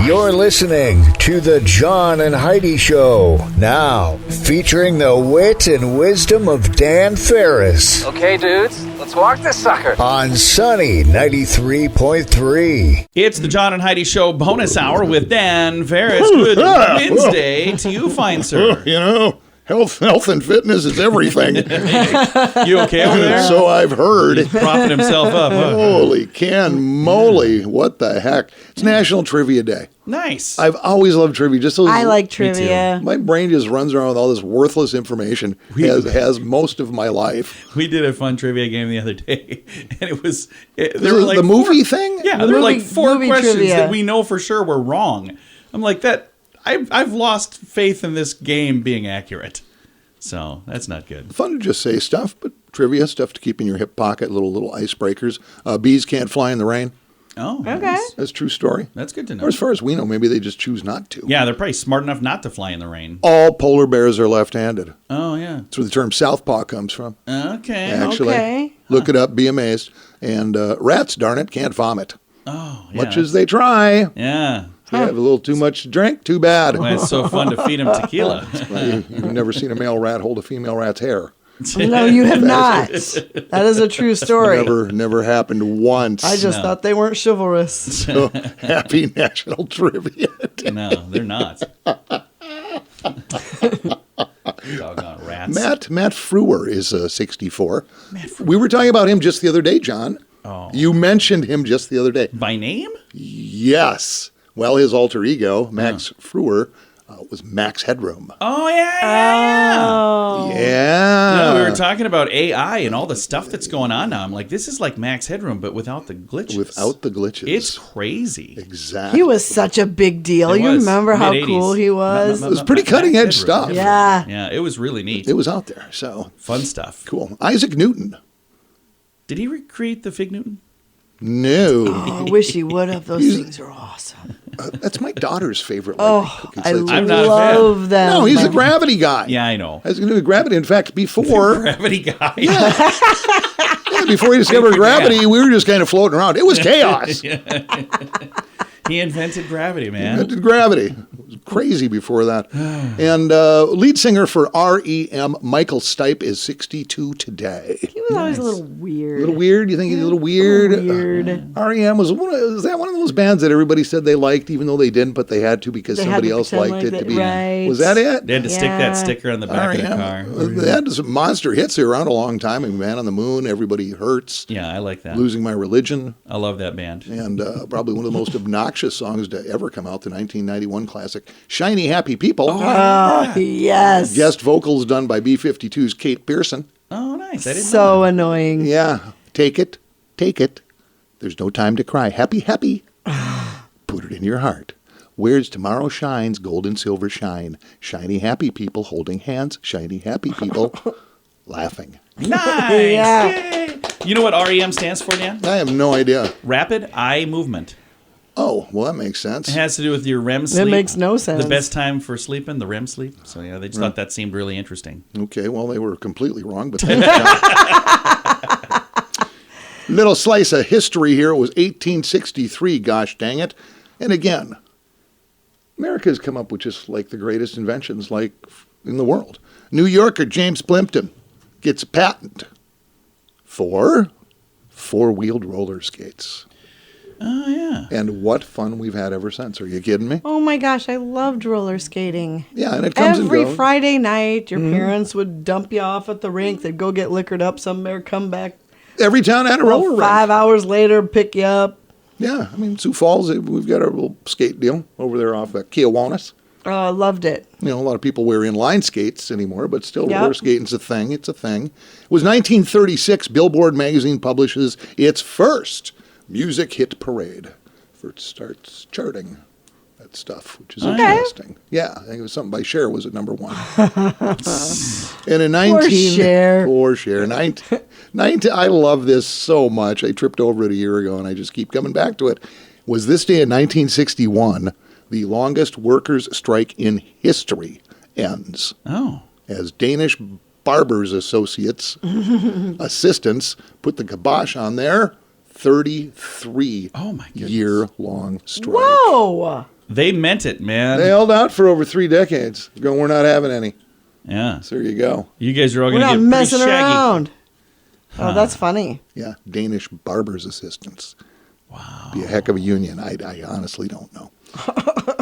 You're listening to The John and Heidi Show. Now, featuring the wit and wisdom of Dan Ferris. Okay, dudes, let's walk this sucker. On Sunny 93.3. It's the John and Heidi Show bonus hour with Dan Ferris. Good Wednesday to you, fine sir. You know, health and fitness is everything. You okay over there? So I've heard. He's propping himself up. Huh? Holy can moly. What the heck? It's National Trivia Day. Nice. I've always loved trivia. I like trivia. My brain just runs around with all this worthless information, has most of my life. We did a fun trivia game the other day, and it was... There were like the movie thing? Yeah, there were like four questions trivia that we know for sure were wrong. I'm like, I've lost faith in this game being accurate. So that's not good. Fun to just say stuff, but trivia, stuff to keep in your hip pocket, little icebreakers. Bees can't fly in the rain. Oh, Okay. nice. That's a true story. That's good to know. Or as far as we know, maybe they just choose not to. Yeah, they're probably smart enough not to fly in the rain. All polar bears are left-handed. Oh, yeah. That's where the term southpaw comes from. Okay. Actually, Okay. look it up, be amazed. And rats, darn it, can't vomit. Oh, yeah. Much as they try. Yeah. If you have a little too much to drink, too bad. Well, it's so fun to feed them tequila. You've never seen a male rat hold a female rat's hair. No, you have not. That is a true story. Never happened once. I just thought they weren't chivalrous. So, happy National Trivia Day. No, they're not. Doggone rats. Matt Frewer is 64. We were talking about him just the other day, John. Oh. You mentioned him just the other day. By name? Yes. Well, his alter ego, Max Frewer, was Max Headroom. Oh, yeah. Oh. Yeah. We were talking about AI and all the stuff that's going on now. I'm like, this is like Max Headroom, but without the glitches. Without the glitches. It's crazy. Exactly. He was such a big deal. It You was. remember how Mid-80s. cool he was? It was pretty cutting edge Max stuff. Headroom. Yeah. Yeah, it was really neat. It was out there. So Fun stuff. cool. Isaac Newton. Did he recreate the Fig Newton? No. Oh, I wish he would have. Those things are awesome. That's my daughter's favorite. Oh, I I'm not a fan. love them. No, he's a gravity guy. Yeah, I know. Isaac Newton, gravity. In fact, before Gravity guy. before he discovered gravity, we were just kind of floating around. It was chaos. He invented gravity, man. Invented gravity. It was crazy before that. And lead singer for REM, Michael Stipe, is 62 today. He was always a little weird. A little weird? You think he's a little weird? Weird. REM was that one of those bands that everybody said they liked, even though they didn't, but they had to because They had somebody to else pretend liked like it to that, be. right. Was that it? They had to stick that sticker on the back of the car. They had some monster hits. They were around a long time. I mean, Man on the Moon, Everybody Hurts, Yeah, I like that. Losing My Religion, I love that band. and probably one of the most obnoxious songs to ever come out, the 1991 classic, Shiny Happy People. Oh, yes. Guest vocals done by B-52's Kate Pearson. Oh, nice. I didn't know So annoying. Yeah. Take it. Take it. There's no time to cry. Happy, happy. Put it in your heart. Where's tomorrow shines, gold and silver shine. Shiny, happy people holding hands. Shiny, happy people laughing. that. Nice. Yeah. Yay. You know what REM stands for, Dan? I have no idea. Rapid Eye Movement. Oh, well, that makes sense. It has to do with your REM sleep. It makes no sense. The best time for sleeping, the REM sleep. So, yeah, they just thought that seemed really interesting. Okay, well, they were completely wrong, but thanks, John. Little slice of history here. It was 1863, gosh dang it. And again, America has come up with just like the greatest inventions like in the world. New Yorker James Plimpton gets a patent for four-wheeled roller skates. Oh, yeah. And what fun we've had ever since. Are you kidding me? Oh my gosh, I loved roller skating. Yeah, and it comes Every and goes. Friday night, your parents would dump you off at the rink. They'd go get liquored up somewhere, come back. Every town had a roller rink. 5 hours later, pick you up. Yeah, I mean, Sioux Falls, we've got a little skate deal over there off Kiwanis. Oh, I loved it. You know, a lot of people wear inline skates anymore, but still Yep. roller skating's a thing. It's a thing. It was 1936. Billboard magazine publishes its first music hit parade. It starts charting that stuff, which is interesting. Yeah, I think it was something by Cher was at number one. And in 19... Cher. Poor Cher. 19, I love this so much. I tripped over it a year ago, and I just keep coming back to it. Was this day in 1961, the longest workers' strike in history ends. Oh. As Danish Barbers Associates assistants put the kibosh on their 33 Oh, my goodness. year-long strike. Whoa! They meant it, man. They held out for over 3 decades. Going, we're not having any. Yeah. So there you go. You guys are all We're going to not get pretty messing shaggy. around. Oh, that's funny. Yeah, Danish barber's assistants. Wow. Be a heck of a union. I honestly don't know.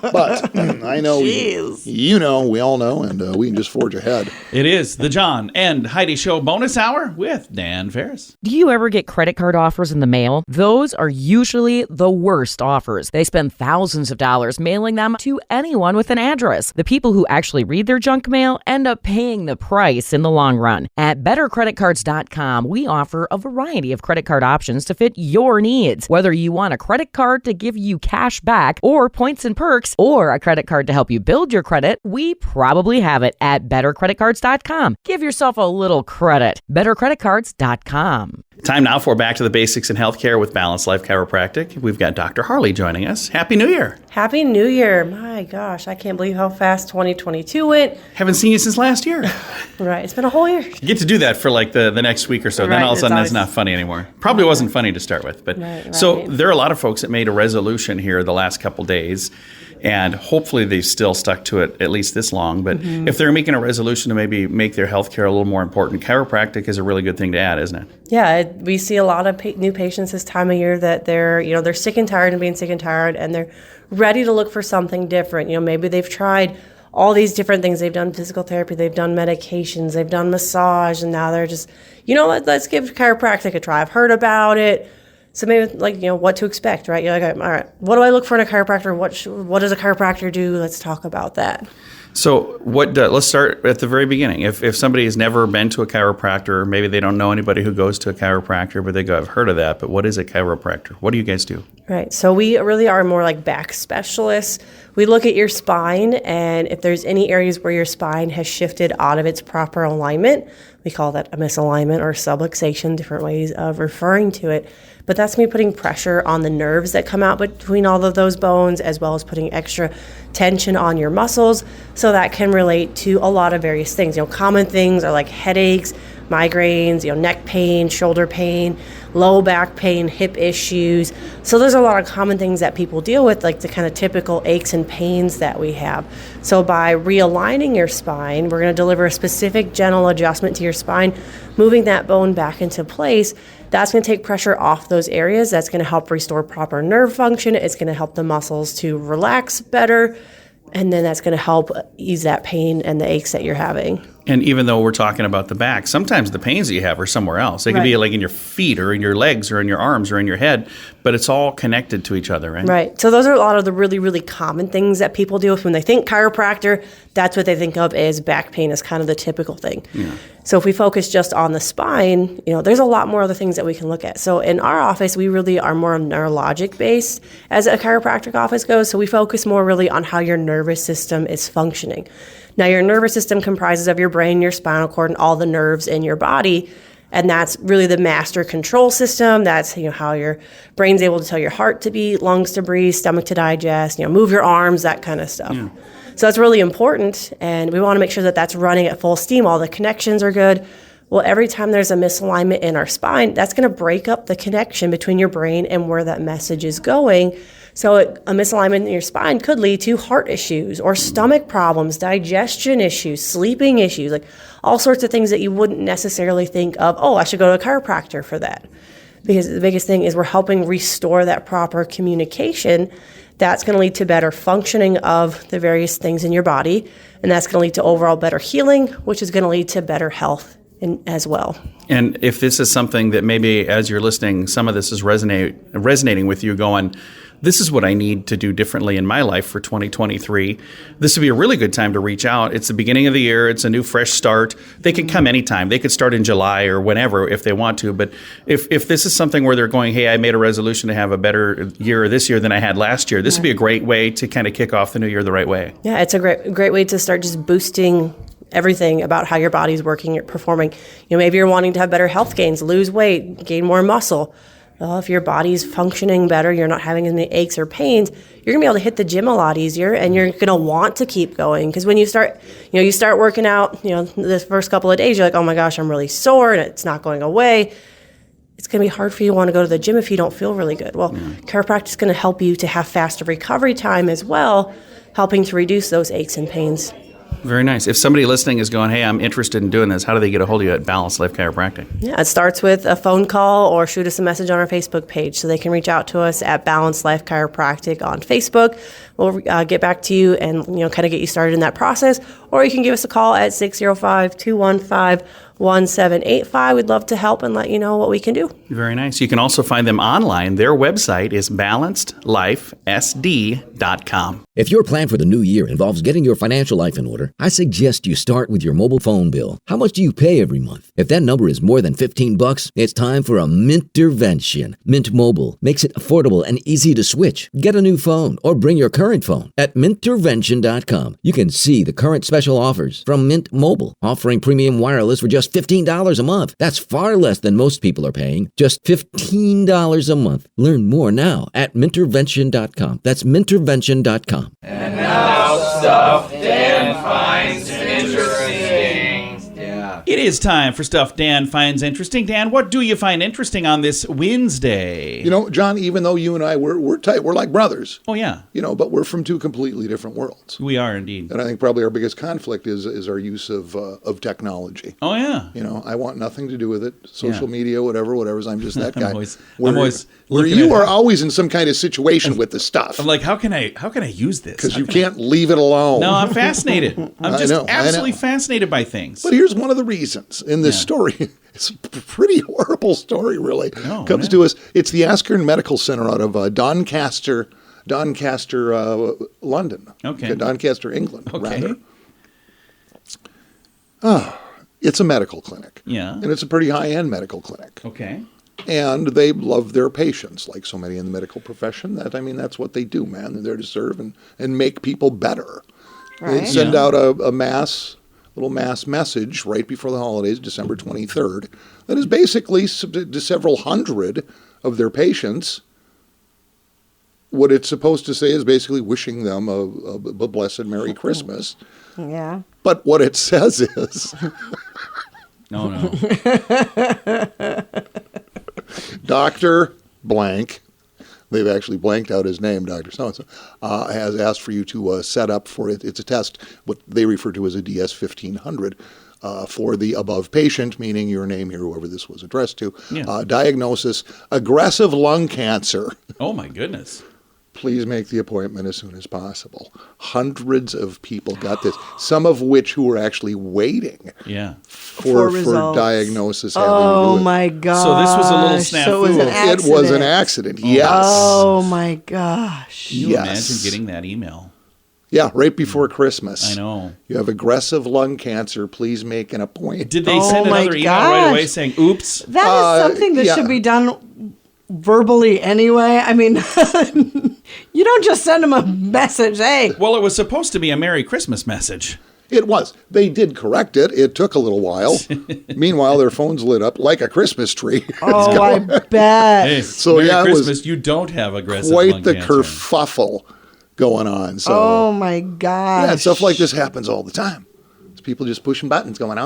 But I know, Jeez. you know, we all know, and we can just forge ahead. It is the John and Heidi Show bonus hour with Dan Ferris. Do you ever get credit card offers in the mail? Those are usually the worst offers. They spend thousands of dollars mailing them to anyone with an address. The people who actually read their junk mail end up paying the price in the long run. At bettercreditcards.com, we offer a variety of credit card options to fit your needs. Whether you want a credit card to give you cash back or points and perks, or a credit card to help you build your credit, we probably have it at bettercreditcards.com. Give yourself a little credit. bettercreditcards.com. Time now for Back to the Basics in Healthcare with Balanced Life Chiropractic. We've got Dr. Harley joining us. Happy New Year. Happy New Year. My gosh, I can't believe how fast 2022 went. Haven't seen you since last year. Right, it's been a whole year. You get to do that for like the next week or so. Then Right, all of a sudden it's that's always- not funny anymore. Probably wasn't funny to start with. But Right. So there are a lot of folks that made a resolution here the last couple days. And hopefully they still stuck to it at least this long. But if they're making a resolution to maybe make their healthcare a little more important, chiropractic is a really good thing to add, isn't it? Yeah, we see a lot of new patients this time of year that they're sick and tired of being sick and tired, and they're ready to look for something different. Maybe they've tried all these different things. They've done physical therapy, they've done medications, they've done massage, and now they're just, let's give chiropractic a try. I've heard about it. So maybe what to expect, right? You're like, all right, what do I look for in a chiropractor? What does a chiropractor do? Let's talk about that. So let's start at the very beginning. If somebody has never been to a chiropractor, maybe they don't know anybody who goes to a chiropractor, but they go, I've heard of that, but what is a chiropractor? What do you guys do? Right. So we really are more like back specialists. We look at your spine, and if there's any areas where your spine has shifted out of its proper alignment, we call that a misalignment or subluxation, different ways of referring to it. But that's me putting pressure on the nerves that come out between all of those bones, as well as putting extra tension on your muscles. So that can relate to a lot of various things. Common things are like headaches, migraines, neck pain, shoulder pain, low back pain, hip issues. So there's a lot of common things that people deal with, like the kind of typical aches and pains that we have. So by realigning your spine, we're going to deliver a specific gentle adjustment to your spine, moving that bone back into place. That's going to take pressure off those areas. That's going to help restore proper nerve function. It's going to help the muscles to relax better. And then that's going to help ease that pain and the aches that you're having. And even though we're talking about the back, sometimes the pains that you have are somewhere else. They could be like in your feet or in your legs or in your arms or in your head, but it's all connected to each other, right? Right. So those are a lot of the really, really common things that people deal with. When they think chiropractor, that's what they think of as back pain is kind of the typical thing. Yeah. So if we focus just on the spine, there's a lot more other things that we can look at. So in our office, we really are more neurologic based as a chiropractic office goes. So we focus more really on how your nervous system is functioning. Now, your nervous system comprises of your brain, your spinal cord, and all the nerves in your body. And that's really the master control system. That's how your brain's able to tell your heart to beat, lungs to breathe, stomach to digest, move your arms, that kind of stuff. Yeah. So that's really important. And we want to make sure that that's running at full steam. All the connections are good. Well, every time there's a misalignment in our spine, that's going to break up the connection between your brain and where that message is going. So a misalignment in your spine could lead to heart issues or stomach problems, digestion issues, sleeping issues, like all sorts of things that you wouldn't necessarily think of, I should go to a chiropractor for that. Because the biggest thing is we're helping restore that proper communication. That's going to lead to better functioning of the various things in your body. And that's going to lead to overall better healing, which is going to lead to better health as well. And if this is something that maybe as you're listening, some of this is resonating with you going, this is what I need to do differently in my life for 2023. This would be a really good time to reach out. It's the beginning of the year. It's a new fresh start. They can come anytime. They could start in July or whenever if they want to. But if this is something where they're going, hey, I made a resolution to have a better year this year than I had last year, this would be a great way to kind of kick off the new year the right way. Yeah, it's a great way to start just boosting everything about how your body's working, you're performing. Maybe you're wanting to have better health gains, lose weight, gain more muscle. Well, if your body's functioning better, you're not having any aches or pains, you're going to be able to hit the gym a lot easier, and you're going to want to keep going. Because when you start working out, the first couple of days, you're like, oh my gosh, I'm really sore, and it's not going away. it's going to be hard for you to want to go to the gym if you don't feel really good. Well, chiropractic is going to help you to have faster recovery time as well, helping to reduce those aches and pains. Very nice. If somebody listening is going, hey, I'm interested in doing this, how do they get a hold of you at Balanced Life Chiropractic? Yeah, it starts with a phone call or shoot us a message on our Facebook page. So they can reach out to us at Balanced Life Chiropractic on Facebook. We'll get back to you and kind of get you started in that process. Or you can give us a call at 605-215-1785. We'd love to help and let you know what we can do. Very nice. You can also find them online. Their website is balancedlifesd.com. If your plan for the new year involves getting your financial life in order, I suggest you start with your mobile phone bill. How much do you pay every month? If that number is more than $15, it's time for a Mintervention. Mint Mobile makes it affordable and easy to switch. Get a new phone or bring your current phone. At Mintervention.com, you can see the current special offers from Mint Mobile, offering premium wireless for just $15 a month. That's far less than most people are paying. Just $15 a month. Learn more now at Mintervention.com. That's Mintervention.com. And now stuff Dan finds interesting. It is time for Stuff Dan Finds Interesting. Dan, what do you find interesting on this Wednesday? John, even though you and I, we're tight, we're like brothers. Oh, yeah. But we're from two completely different worlds. We are indeed. And I think probably our biggest conflict is our use of technology. Oh, yeah. I want nothing to do with it. Social media, whatever. I'm just that guy. I'm always where you are always in some kind of situation with the stuff. I'm like, how can I use this? Because you can't leave it alone. No, I'm fascinated. I'm just absolutely fascinated by things. But here's one of the reasons in this story. It's a pretty horrible story, really. Oh, comes to us. It's the Askern Medical Center out of Doncaster, London. Okay. Doncaster, England, Okay. rather. It's a medical clinic. Yeah. And it's a pretty high-end medical clinic. Okay. And they love their patients, like so many in the medical profession. That's what they do, man. They're there to serve and make people better. Right. They send out a little mass message right before the holidays, December 23rd, that is basically to several hundred of their patients. What it's supposed to say is basically wishing them a blessed Merry Christmas. Yeah. But what it says is... No. Dr. Blank, they've actually blanked out his name, Dr. So-and-so, has asked for you to set up for it. It's a test, what they refer to as a DS-1500, for the above patient, meaning your name here, whoever this was addressed to. Yeah. Diagnosis, aggressive lung cancer. Oh, my goodness. Please make the appointment as soon as possible. Hundreds of people got this, some of which who were actually waiting for results. diagnosis. Oh, my God. So this was a little snafu. So It was an accident, yes. Oh, my gosh. Can you imagine getting that email? Yeah, right before Christmas. I know. You have aggressive lung cancer. Please make an appointment. Did they send another email right away saying, oops? That is something that should be done verbally anyway. I mean, you don't just send them a message, hey. Well, it was supposed to be a Merry Christmas message. It was. They did correct it. It took a little while. Meanwhile, their phones lit up like a Christmas tree. Oh, I bet. Hey, So, Merry it Christmas, was you don't have aggressive quite lung the cancer. kerfuffle going on. So, Oh, my gosh. yeah, stuff like this happens all the time. It's people just pushing buttons going,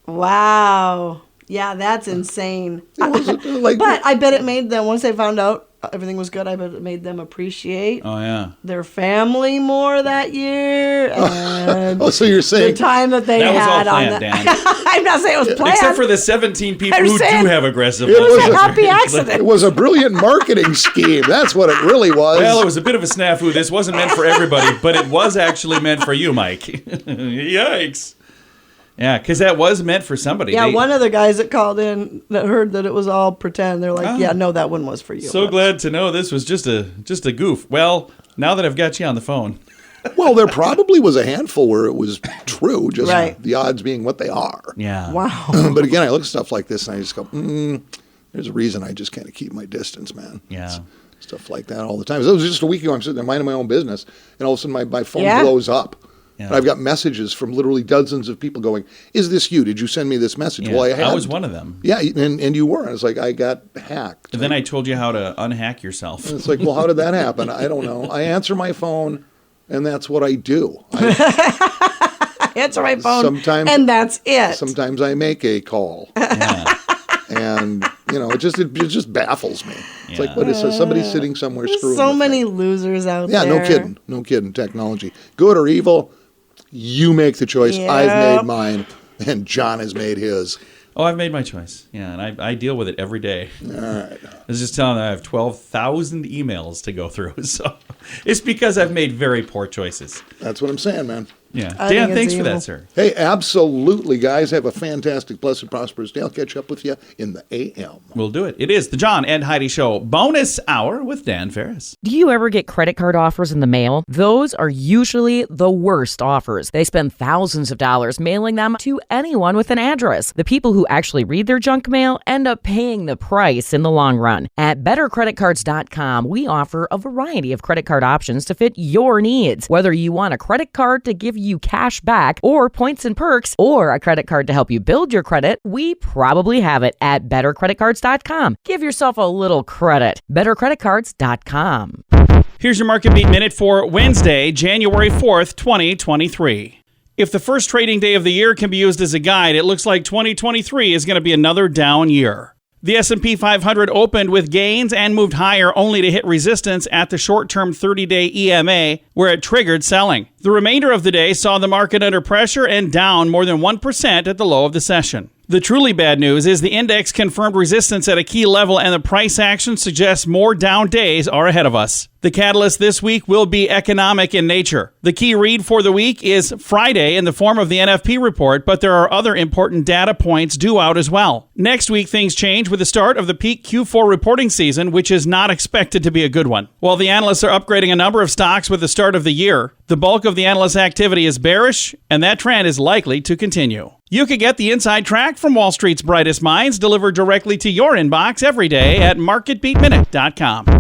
Wow. Yeah, that's insane. like, But I bet it made them, once they found out everything was good, I bet it made them appreciate Oh, yeah. their family more that year. And so you're the saying time that they That was all had on planned, the... Dan. I'm not saying it was planned. Except for the 17 people I'm who saying do have aggressive it lung was cancer. a happy accident. it was a brilliant marketing scheme. That's what it really was. Well, it was a bit of a snafu. This wasn't meant for everybody, but it was actually meant for you, Mike. Yikes. Yeah, because that was meant for somebody. Yeah, one of the guys that called in that heard that it was all pretend, they're like, yeah, no, that one was for you. So glad to know this was just a goof. Well, now that I've got you on the phone. Well, there probably was a handful where it was true, just Right. the odds being what they are. Yeah. Wow. But again, I look at stuff like this and I just go, there's a reason I just kind of keep my distance, man. Yeah. Stuff like that all the time. It was just a week ago, I'm sitting there minding my own business, and all of a sudden my phone Yeah. blows up. Yeah. And I've got messages from literally dozens of people going, is this you? Did you send me this message? Yeah, Well, I was one of them. Yeah, and you were. And it's like, I got hacked. And then I told you how to unhack yourself. And it's like, well, how did that happen? I don't know. I answer my phone, and that's what I do. I Answer my phone, Sometimes- and that's it. Sometimes I make a call. Yeah. And, it just baffles me. It's like, what is somebody sitting somewhere There's screwing so with many me? losers out Yeah, there. no kidding. Technology. Good or evil, you make the choice. Yep. I've made mine, and John has made his. Oh, I've made my choice. Yeah, and I deal with it every day. All right. I was just telling them I have 12,000 emails to go through. So it's because I've made very poor choices. That's what I'm saying, man. Yeah. I Dan, think thanks it's for that, evil. sir. Hey, absolutely, guys. Have a fantastic, blessed, prosperous day. I'll catch up with you in the AM. We'll do it. It is the John and Heidi Show bonus hour with Dan Ferris. Do you ever get credit card offers in the mail? Those are usually the worst offers. They spend thousands of dollars mailing them to anyone with an address. The people who actually read their junk mail end up paying the price in the long run. At bettercreditcards.com, we offer a variety of credit card options to fit your needs. Whether you want a credit card to give you cash back or points and perks, or a credit card to help you build your credit, we probably have it at bettercreditcards.com. Give yourself a little credit. bettercreditcards.com. Here's your Market Beat Minute for Wednesday, January 4th, 2023. If the first trading day of the year can be used as a guide, it looks like 2023 is going to be another down year. The S&P 500 opened with gains and moved higher only to hit resistance at the short-term 30-day EMA, where it triggered selling. The remainder of the day saw the market under pressure and down more than 1% at the low of the session. The truly bad news is the index confirmed resistance at a key level, and the price action suggests more down days are ahead of us. The catalyst this week will be economic in nature. The key read for the week is Friday in the form of the NFP report, but there are other important data points due out as well. Next week, things change with the start of the peak Q4 reporting season, which is not expected to be a good one. While the analysts are upgrading a number of stocks with the start of the year, the bulk of the analyst activity is bearish, and that trend is likely to continue. You can get the inside track from Wall Street's brightest minds delivered directly to your inbox every day at marketbeatminute.com.